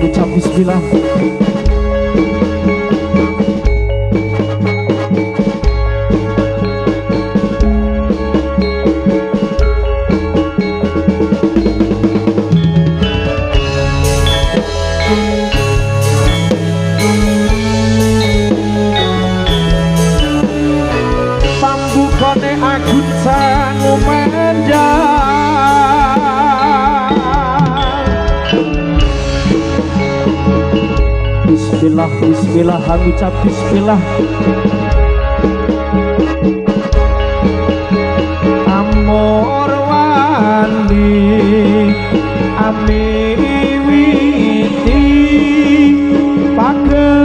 ucap bismillah. Pambukane agun sangu Bismillah, bismillah, ucap bismillah. Amor wani amiwiti pagelaran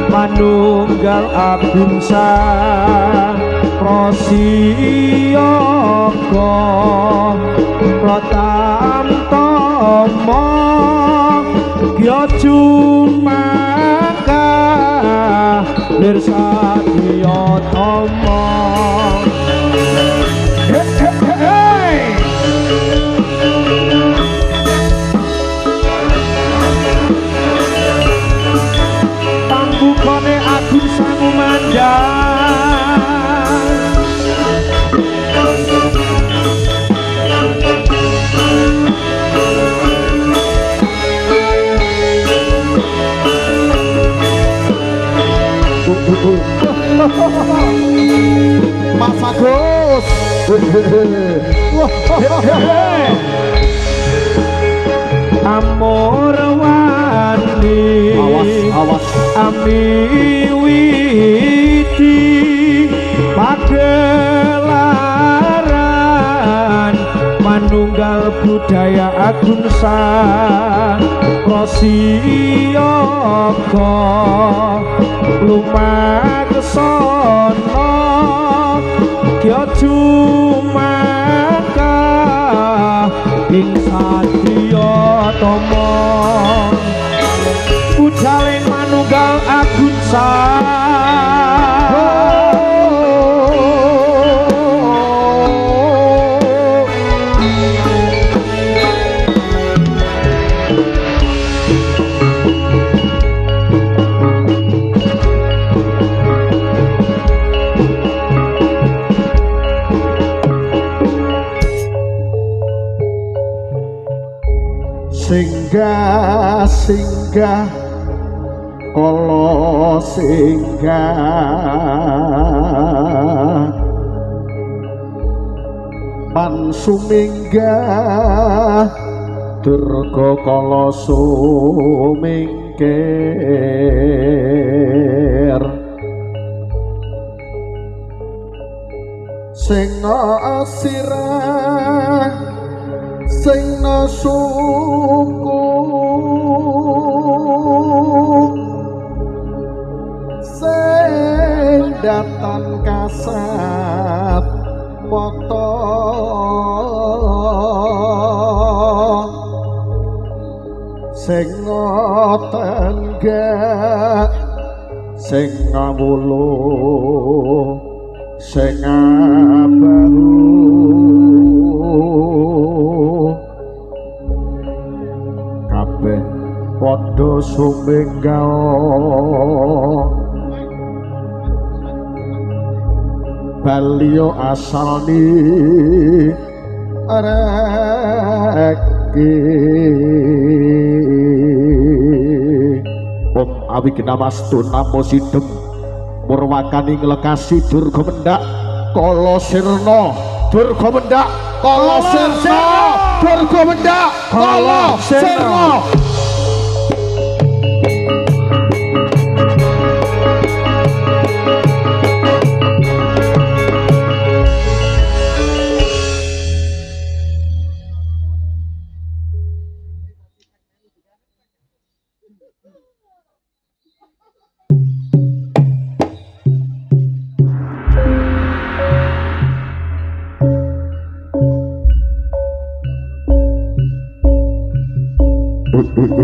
manunggal agung sang prasiyaka pratamtama ya cumaka lirsatya tama. Pambukane agung sangu Mas Agus. Amor wani Awas amiwiti pagelaran manunggal budaya agun sang prasiyaka lumaksana kya cumaka ing sadya tama budhaling manunggal agun singgah singgah kala singgah pan suminggah durga kala sumingkir sing sirah sing suku sing datan kasat mata sing tenggak sing ngawuluh sing abahu kabeh padha sumenggal baliyo asalni areki Om awi genamastu namo sidhem murwakani nglekasi durga mendak kala sirna durga mendak kala sirna durga mendak kala sirna.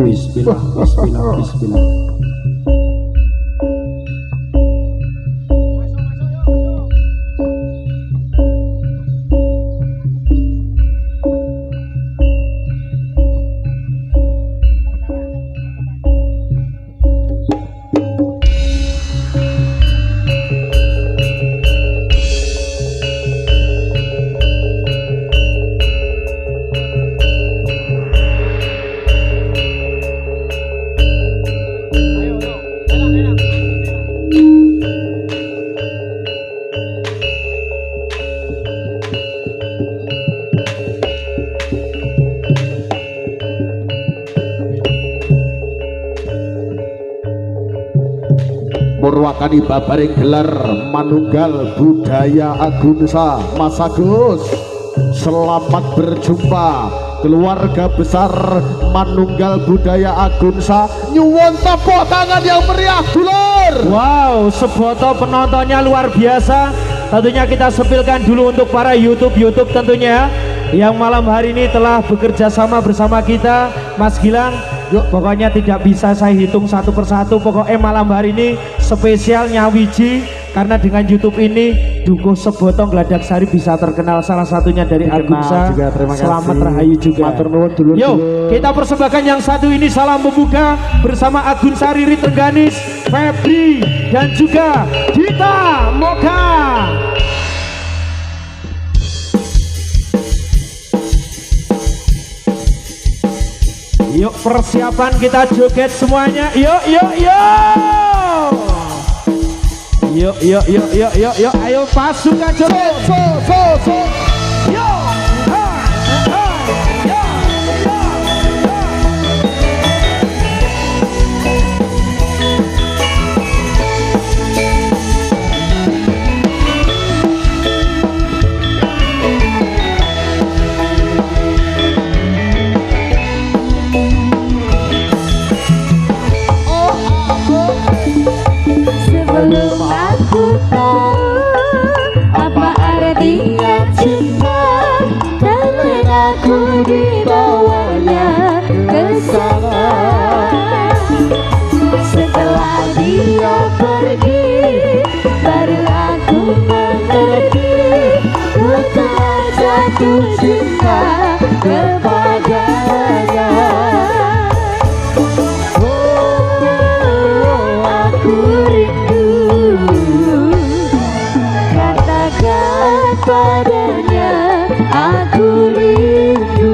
Bismillah, bismillah, bismillah. merwakani babaring gelar Manunggal Budaya Agunsa. Mas Agus, selamat berjumpa keluarga besar Manunggal Budaya Agunsa. Nyuwun tepuk tangan yang meriah dulur. Wow, seboto penontonnya luar biasa. Tentunya kita sepilkan dulu untuk para YouTube tentunya yang malam hari ini telah bekerja sama bersama kita. Mas Gilang, pokoknya tidak bisa saya hitung satu persatu. Pokoknya malam hari ini spesial nyawiji karena dengan YouTube ini Dukuh Sebotong Gladak Sari bisa terkenal, salah satunya dari Agunsa. Selamat rahayu juga. Yo, kita persembahkan yang satu ini, salam membuka bersama Agunsa Riri Tengganis, Febri dan juga Dita Moka. Yuk persiapan, kita joget semuanya. Yuk. Yuk, ayo pasukan joget. Yuk. Sebelum aku tahu apa artinya cinta, namun aku dibawanya ke sana. Setelah dia pergi, baru aku mengerti, ku telah jatuh cinta kepadanya. Aku rindu, katakan padanya aku rindu.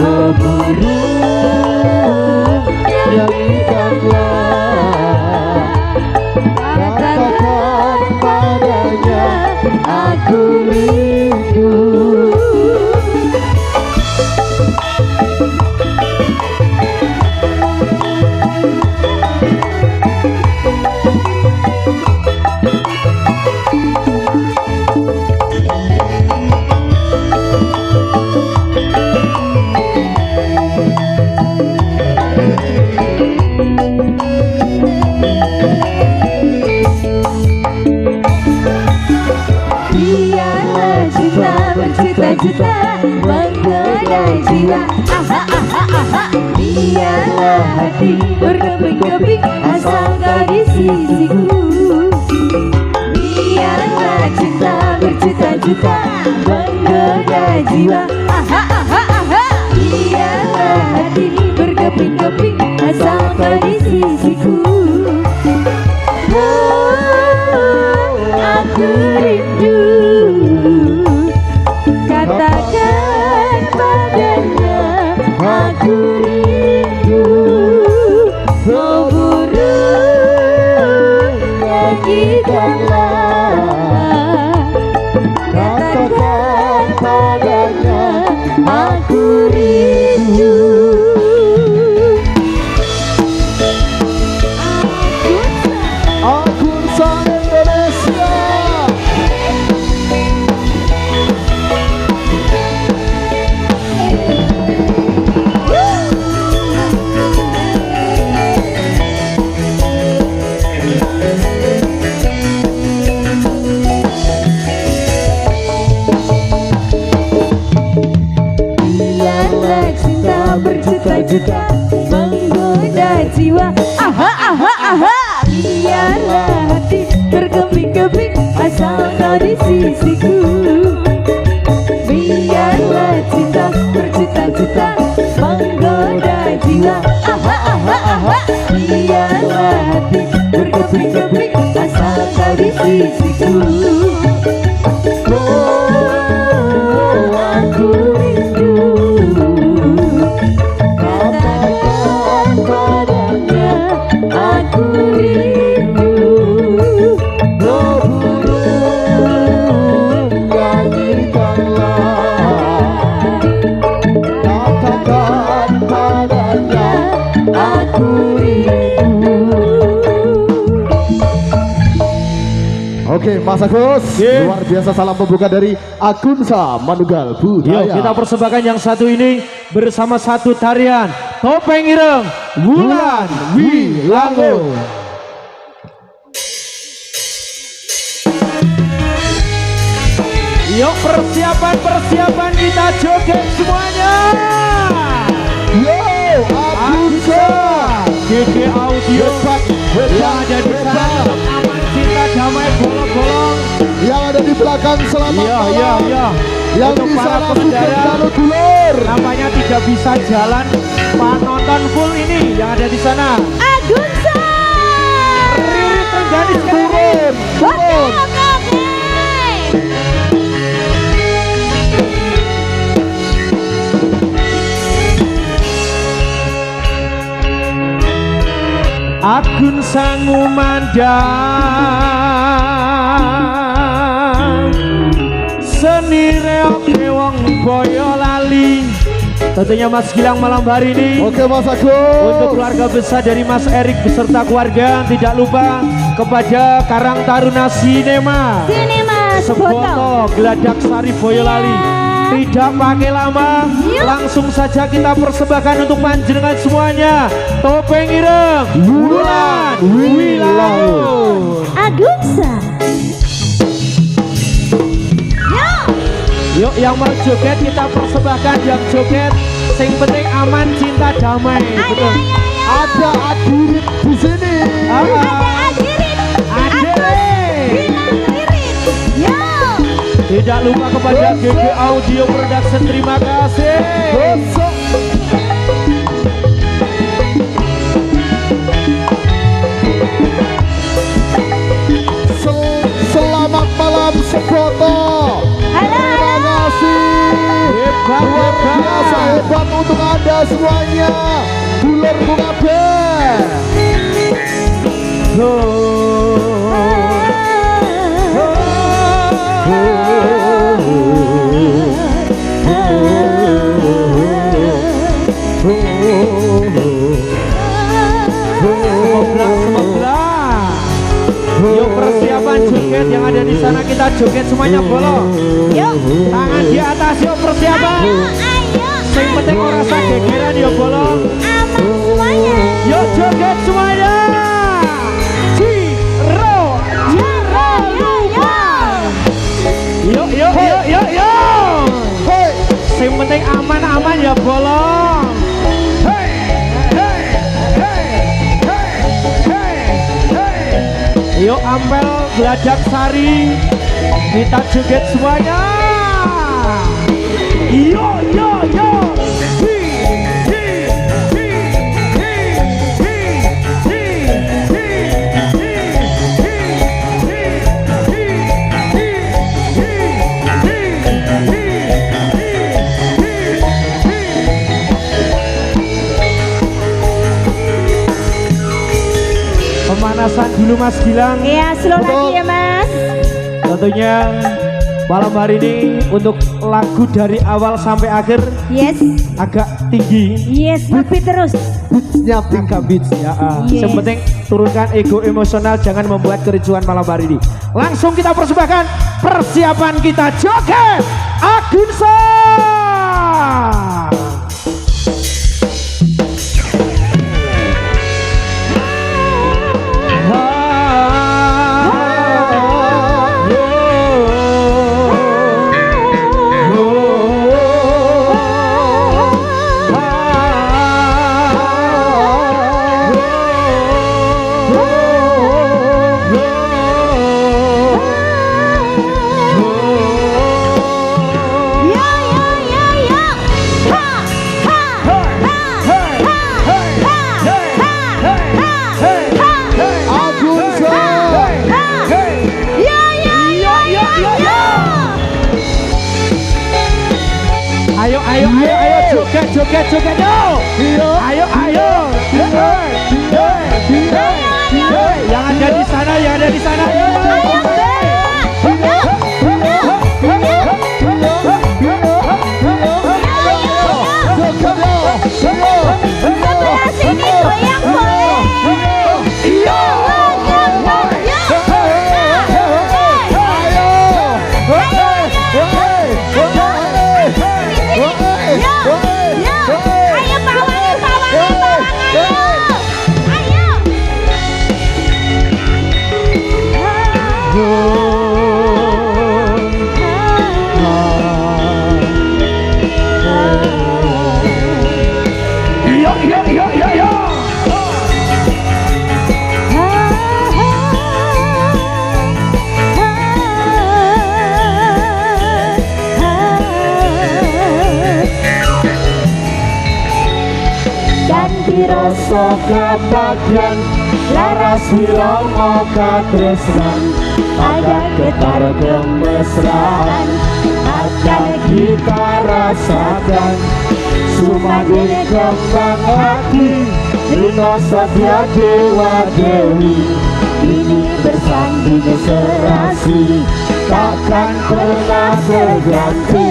Oh burung, nyanyikanlah, katakan padanya aku rindu. Biarlah cinta berjuta-juta menggoda jiwa. Biarlah hati berkeping-keping asal kau di sisiku. Biarlah cinta berjuta-juta menggoda jiwa. Biarlah hati berkeping-keping asal kau di sisiku. Aku rindu, katakan padanya aku rindu. Oh burung, nyanyikanlah, katakan padanya aku rindu. Agunsa Indonesia. Biarlah cinta berjuta-juta menggoda jiwa. Biarlah hati berkeping-keping asal kau di sisiku. Biarlah cinta berjuta-juta menggoda jiwa. Biarlah hati berkeping-keping asal kau di sisiku. Aku rindu, katakan padanya aku rindu. Oh burung, nyanyikanlah, katakan padanya aku rindu. Oke, Mas Agus, Ye. luar biasa salam pembuka dari Agunsa Manugal Yuk Budaya. kita persembahkan yang satu ini bersama satu tarian Topeng Ireng Wulan Wilango. Yuk persiapan kita joget semuanya. Yo, Agunsa. GG Audio yang ada di sana aman cinta damai bolong-bolong. Yang ada di belakang selamat Iya malam. iya iya. Yang Untuk di para sana pengendara Sugeng Dulur. namanya tidak bisa jalan, penonton full ini yang ada di sana. Agunsa. Ririt Rengganis Turun, turun. Oke. Agun sangu mandang seni reoke wong boyo lali. Tentunya Mas Gilang malam hari ini Oke, Mas Agus. untuk keluarga besar dari Mas Erik beserta keluarga, tidak lupa kepada Karang Taruna Sinema Sini Mas, foto. Seboto Geladak Sari Boyolali. Tidak pakai lama, Yuk. langsung saja kita persembahkan untuk panjenengan semuanya. Topeng Ireng Wulan Wilango. Agunsa. Yo. Yuk yang mau joget kita persembahkan, yang joget sing penting aman cinta damai. Betul. Ada Adirit di sini. Ada Adirit. Adirit. Bilang Lirit. Yo. Tidak lupa kepada GG Audio Production, terima kasih. Besok. Selamat malam Seboto. Terima kasih. Hebat, Luar biasa hebat. hebat untuk Anda semuanya. Dulur bunga band. Yuk persiapan joget yang ada di sana, kita joget semuanya bolong. Yuk. Tangan di atas, yuk persiapan. Ayo. Yang penting orang sak gegeran yuk bolong. Aman semuanya. Yuk joget semuanya. Ciro, Yo. yuk yuk yuk yuk yuk. Hei, Yang penting aman-aman ya bolong. Hey, hey, hey, hey, hey, hey. Yuk Ampel Geladak Sari, kita joget semuanya. Yo yo yo. Hi, hi, hi, hi, hi, hi, pemanasan dulu Mas Gilang. Iya, slow lagi ya Mas. Tentunya malam hari ini untuk lagu dari awal sampai akhir Yes. agak tinggi. Yes, tapi terus. beatsnya tinggi. Agak beats ya. Yes. Yang penting turunkan ego emosional, jangan membuat kericuan malam hari ini. Langsung kita persembahkan persiapan kita joget Agunsa. Joget joget yo. Ayo ayo. Yang ada di sana, yang ada di sana. Sebelah sini goyang boleh. rasa kebahagiaan laras wiromo katresnan ada getar kemesraan akan kita rasakan sumade kembang hati Rino Satya Dewa Dewi ini bersanding serasi takkan pernah berganti.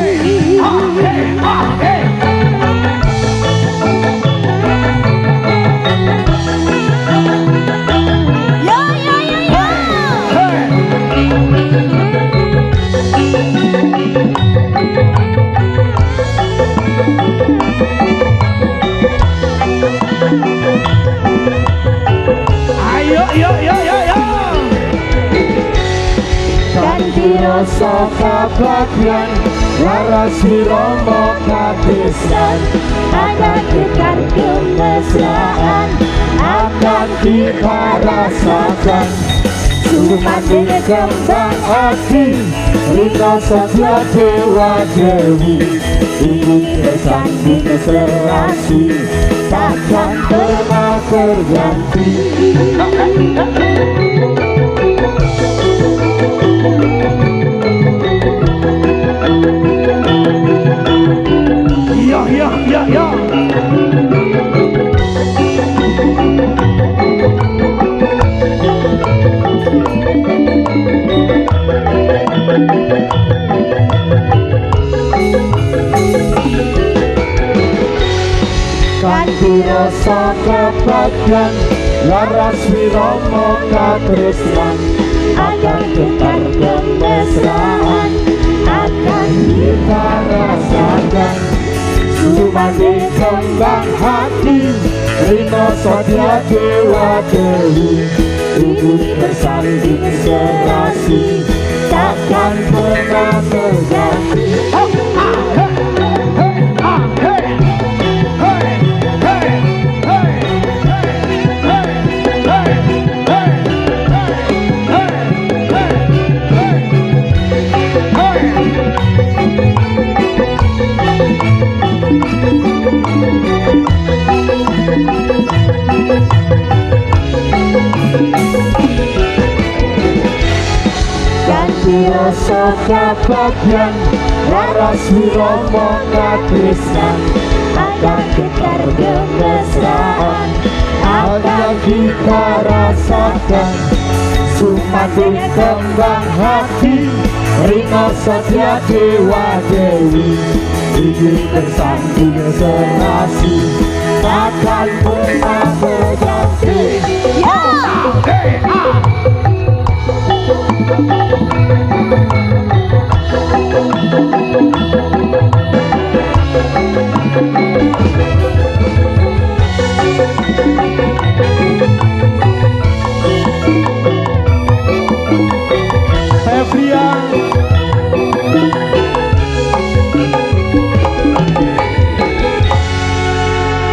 Ganti rasa kebahagiaan laras wiromo katresnan ada getar kemesraan akan kita rasakan sumade kembang hati Rino Satya Dewa Dewi ini bersanding serasi takkan pernah terganti. Ya. Ganti rasa kebahagiaan laras wiromo katresnan akan getar kemesraan akan kita rasakan sumade kembang hati Rino Satya Dewa Dewi ini bersanding serasi takkan pernah terganti. Ganti rasa kebahagiaan laras wiromo katresnan akan getar kemesraan akan kita rasakan sumade kembang hati Rino Satya Dewa Dewi ini bersanding serasi takkan pernah berganti.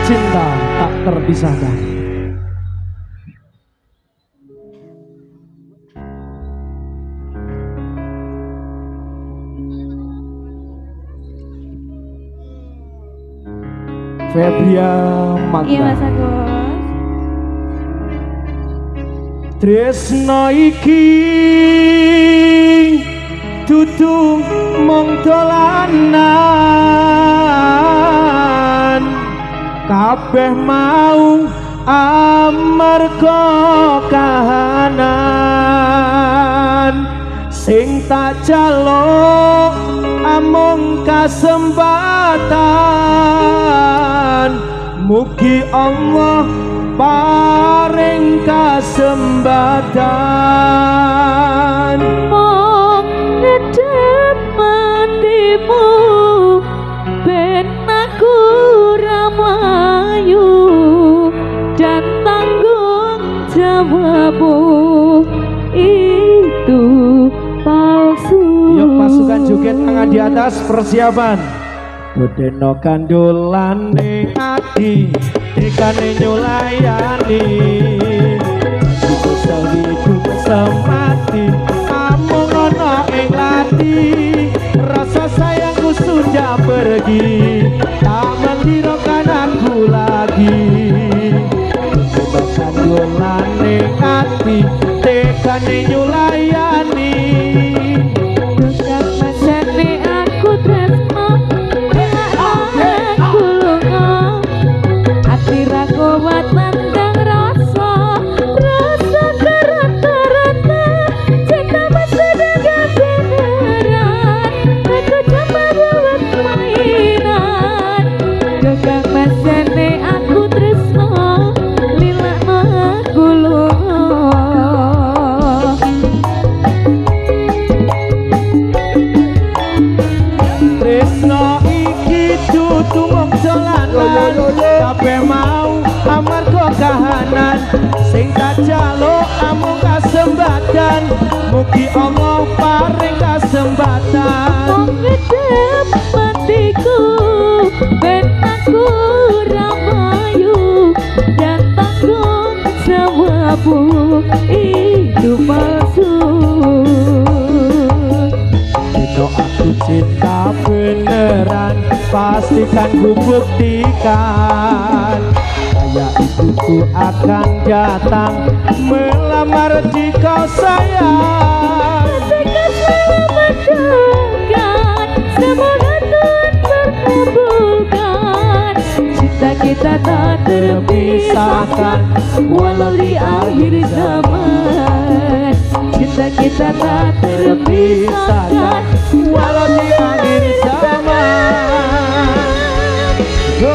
Cinta tak terpisahkan. Febria Magda. Iya Mas Agus. Tresno iki dudu mung dolanan kabeh mau amarga kahanan sing tak jaluk amung kasempatan mugi Allah paring kasempatan Mong ngedep mandimu ben aku ramayu dan tanggung jawabmu itu palsu. Yuk pasukan joget tangan di atas persiapan. Budeno kandulan ning ati dekane nyulayani hidup semati amung ana ing lati rasa sayangku sudah pergi tak menghiraukan aku lagi nyulayani. Tukang masane aku tresno aku lunga ati ra kuat nandang rasa kerata-rata cinta masih gak beneran aku cuma buat mainan. Tukang masane aku tresno lilakno aku lunga. Tresno iki dudu mung dolanan, kabeh mau amarga kahanan. Sing tak jaluk amung kasembatan, mugi Allah paring kasempatan. Wong ngedep matiku ben aku ramayu dan tanggung sewabu hidup palsu. Itu aku cinta beneran, pastikan ku buktikan. Ayah ibuku akan datang melamar jika sayang. Pastikan selamat dekat, semoga Tuhan terkabulkan. Cinta kita tak terpisahkan walau di akhir zaman. Cinta kita tak terpisahkan walau di akhir zaman. Oh.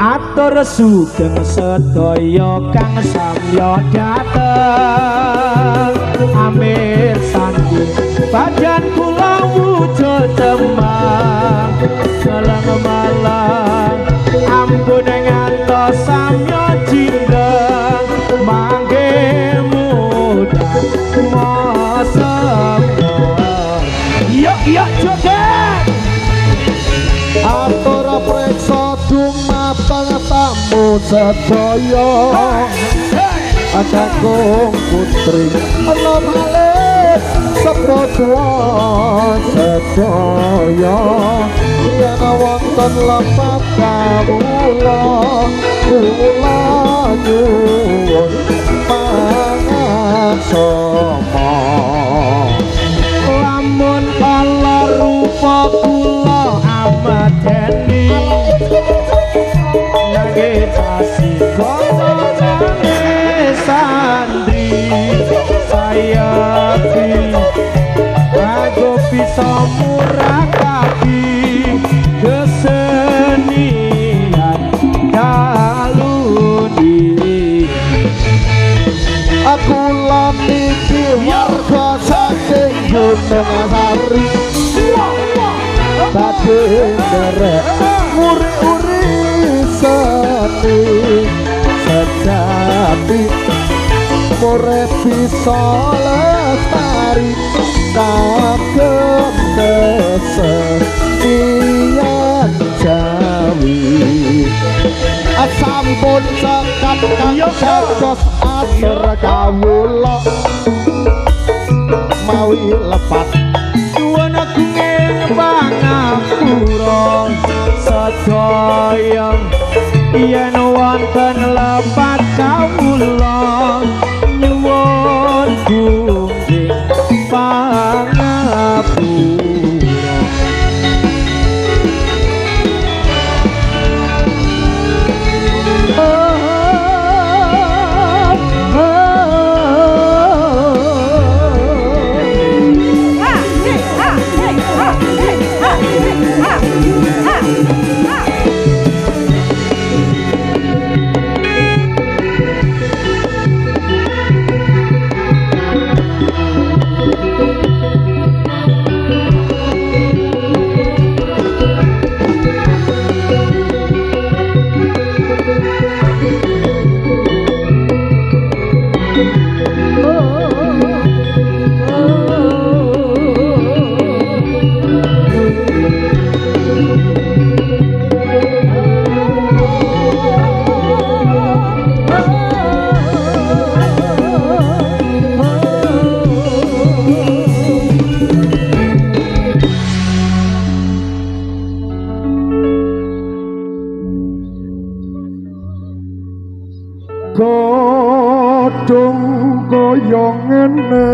Atur sugeng sedaya kang samya dateng amir sandi badan kula wujud temang seleng malang ampun ngantos samya jinggeng mangke mudah mosem yuk joget atur preksa dumateng tamu sedaya Kakung putri enom alit sepadha sedaya yen wonten lepat kawula kula nyuwun pangaksama lamun ala rupa kula amadeni nanging tasih kono nanging sandri sayati aku bisa murakabi kesenian kaluni aku lamiki warga saking Gunung Sari badhe nderek uri-uri seni sejati urip bisa lestari kagem kesenian Jawi sampun sekat kados atur kawula mawi lepat suwun agunging pangapura sedaya yen wonten lepat kawula nyuwun gungging pangapura. godhong kaya ngene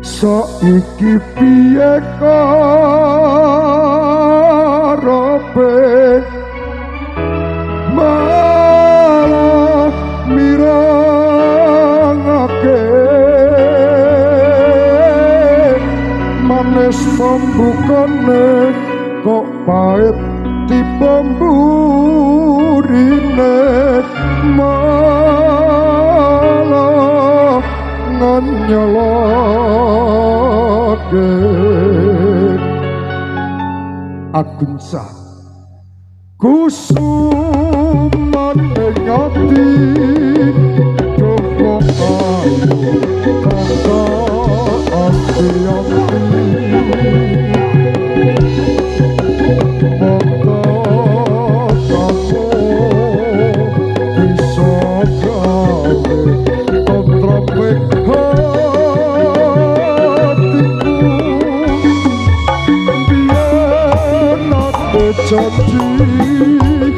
saiki piye karepe malah mirangake manis pembukane kok pahit tiba mburine malah nganyalake Agung Sah kusuman ngati cukup kata anti-anti janji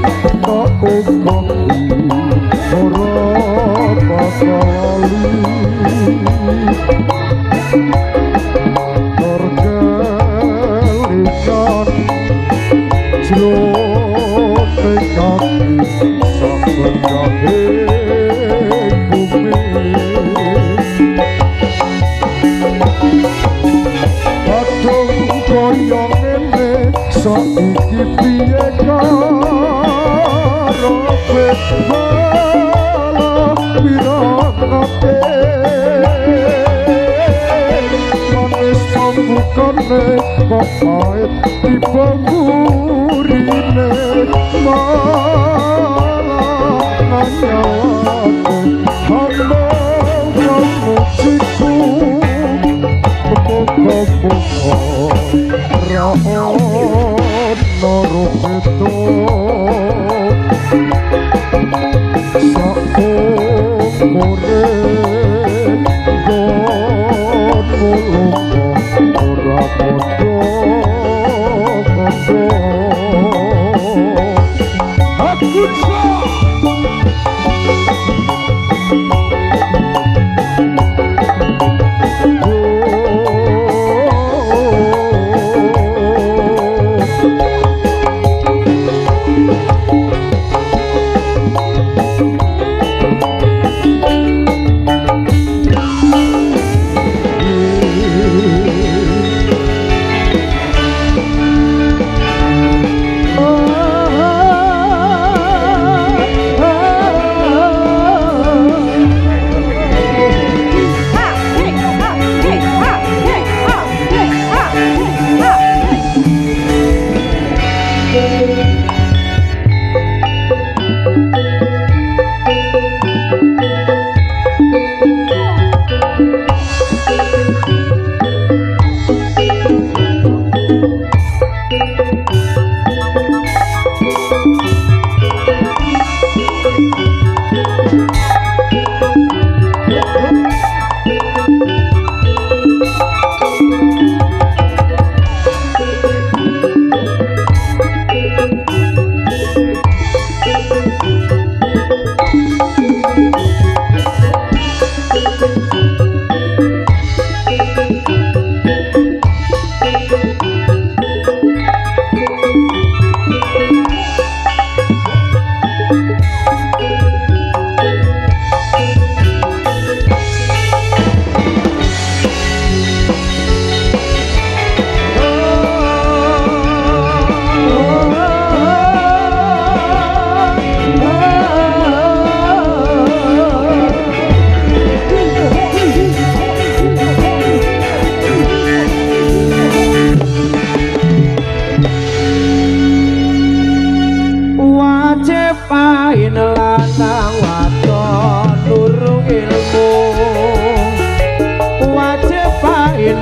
tak ungkapi ora bakal terkelingan jroning kaki saben gawe bumi padung kaya ngene saiki piye karepe malah mirangake manis pembukane kok pahit tiba mburine malah nganyalake hamba musikku muka-muka raon narupeto saumure gon mulungko ora podo-podo Agung Sah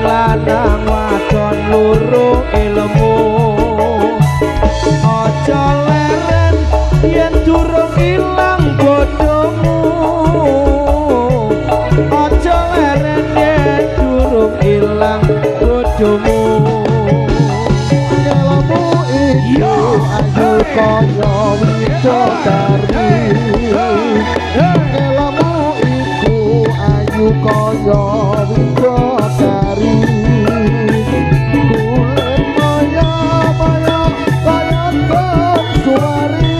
lanang wadon loro ilmu aja leren yen durung ilang bodhomu aja leren yen durung ilang bodhomu ilmu iki ayo kaya widodari kaya widodari kulit maya maya kaya suwari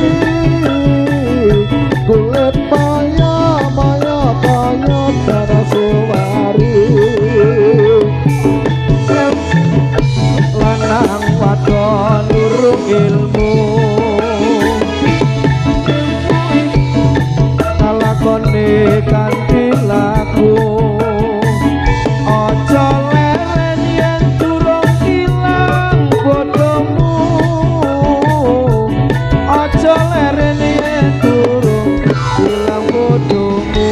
kulit maya maya kaya suwari lanang wadon nurung ilmu lakone kanthi laku aja leren yen durung ilang bodohmu aja leren yen durung ilang bodohmu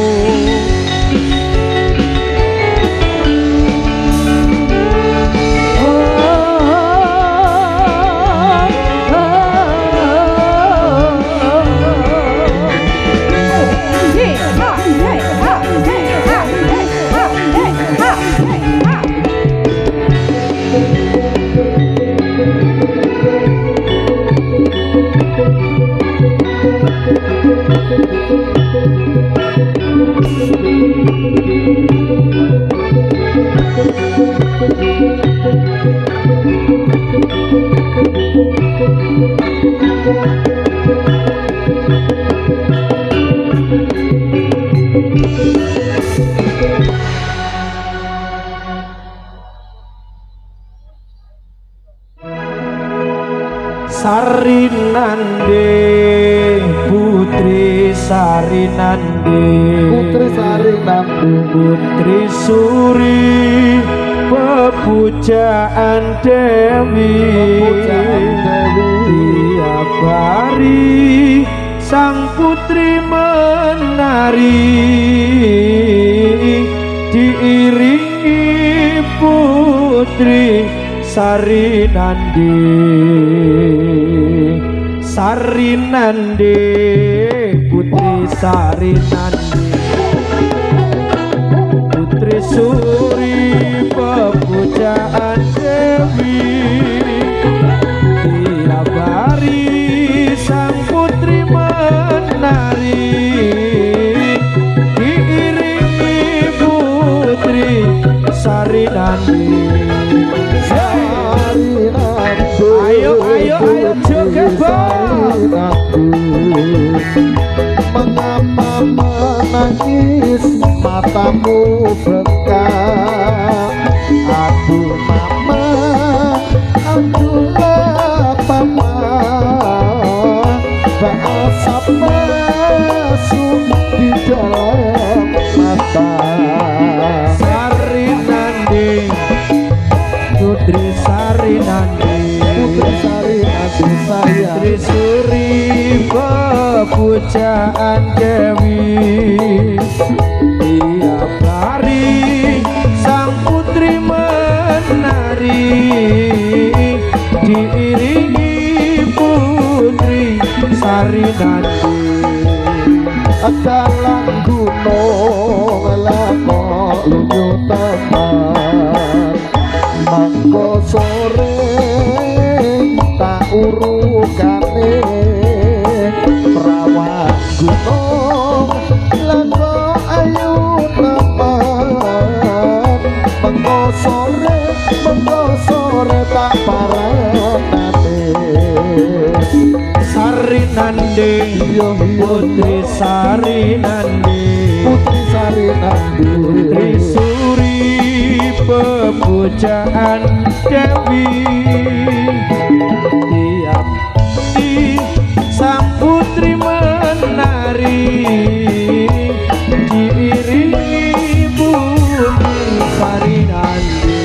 Sarinande putri Sarinande putri Sarinande putri suri pepujaan Dewi tiap hari sang putri menari diiringi putri Sarinande Sarinande putri Sarinande putri suri pepujaan Dewi tiap hari sang putri menari diiringi putri Sarinande ayo ayo ayo joget bang mengapa menangis matamu bekak aduh mama aduh papa basap masuk di dalam mata Sarinande putri Sarinande putri Sarinande saya putri suri pepujaan Dewi tiap hari sang putri menari diiringi putri Sarinande dalam gunung lakok lunyo teman mangko sore tak urukane perawan gunung lakok ayu teman mangko sore tak paranane Sarinande putri Sarinande putri Sarinande putri suri pepujaan Dewi tiap di sang putri menari diiringi putri Sarinande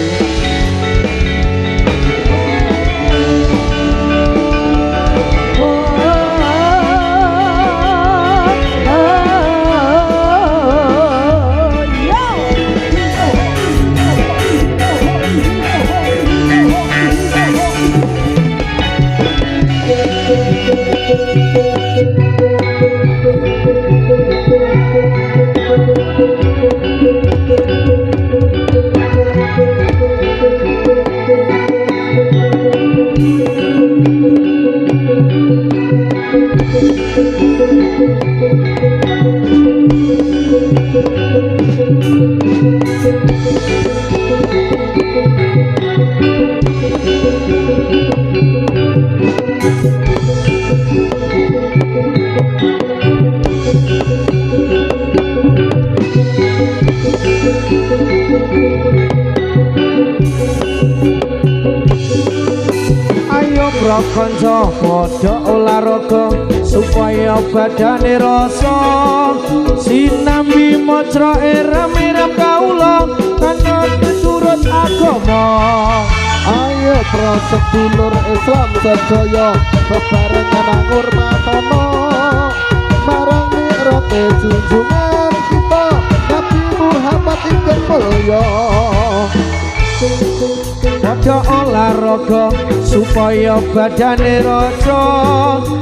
Ayo bro kanca padha olahraga supaya badane rasa sinambi maca eram-eram kaula kanggo turut agama. Ayo pro sedulur Islam sedaya bebarengan ngurmatono marang mirote junjungan kita Nabi Muhammad ingkang mulya. Padha olahraga supaya badane raja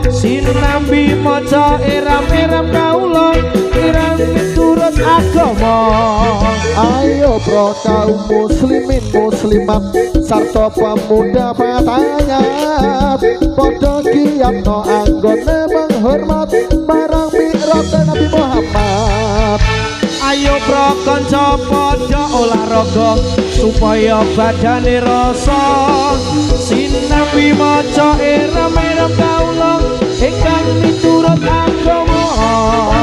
sinambi maca eram-eram kaula kirang turut agama. Ayo pro kaum muslimin muslimat sarta pemuda patayat padha giyatno anggone menghormat marang mirote Nabi Muhammad. Ayo bro kanca padha olahraga supaya badane rasa sinambi maca eram-eram kaula ingkang miturut agama.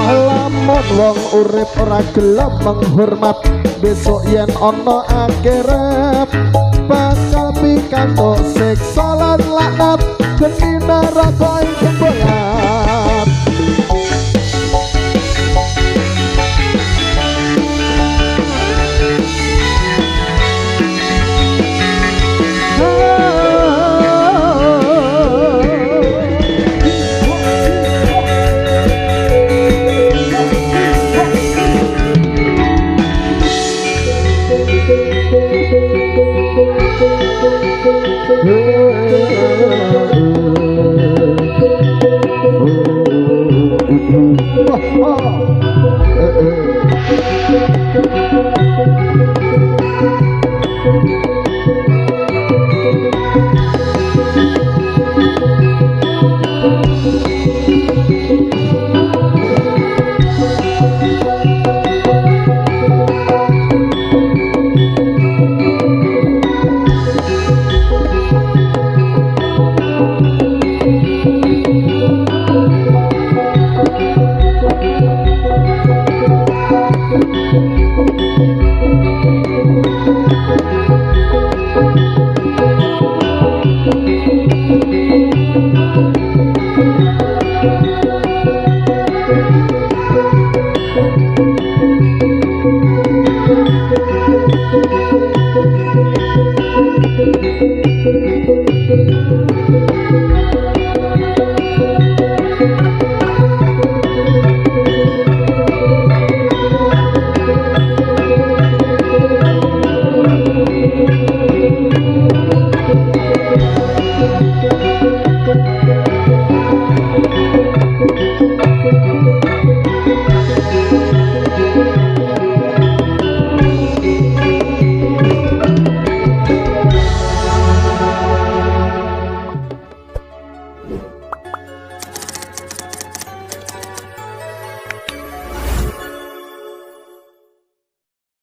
Lamun wong urip ora gelem menghormat besok yen ana akhirat bakal pikantuk siksa lan laknat geni neraka ing jembolan.